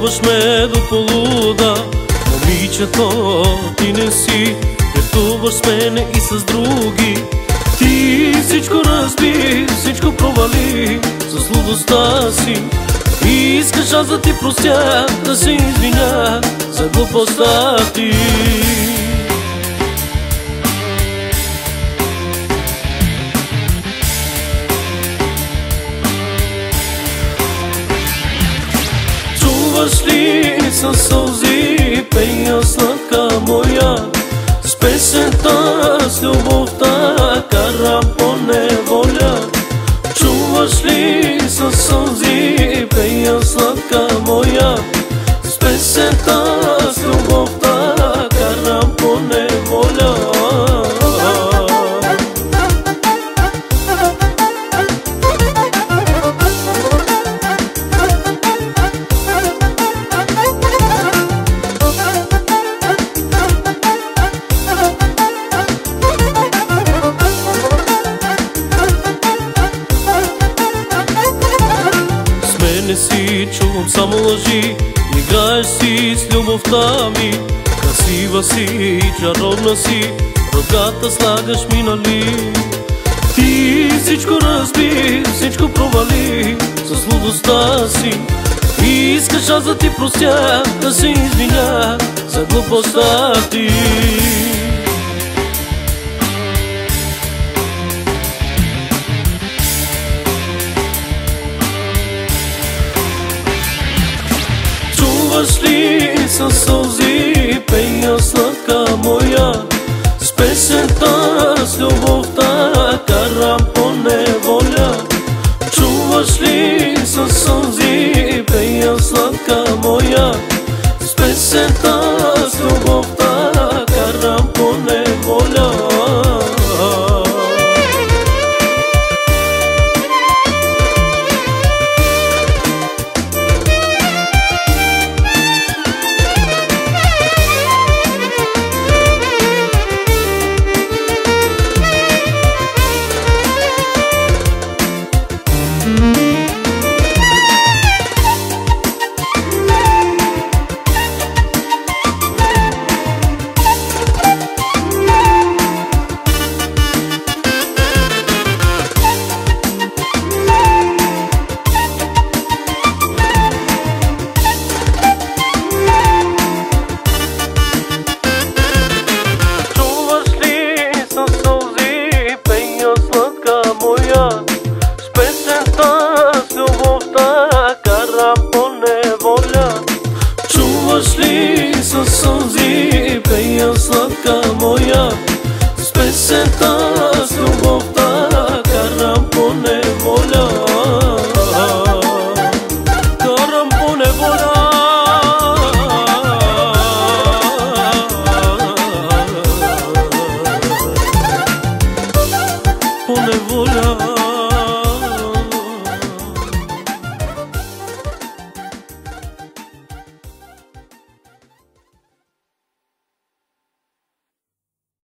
Чуваш ме до полуда, момичето ти не си. Пътуваш с мене и с други. Ти всичко разби, всичко провали с лудостта си. И искаш аз да ти простя, да се извиня за глупостта ти. Чуваш ли със сълзи пея сладка моя, с песента, с любовта карам по неволя. Чуваш ли със сълзи пея сладка моя, с песента, с любовта карам по неволя. Не си, чувам само лъжи, играеш си с любовта ми. Красива си, чаровна си, ръката слагаш ми, нали? Ти всичко разби, всичко провали с лудостта си. И искаш аз да ти простя, да се извиня за глупостта ти. Чуваш ли със сълзи пея сладка моя, с песента, с любовта карам по неволя. Чуваш ли със сълзи пея сладка моя, с песента, с любовта карам по неволя. Чуваш ли със сълзи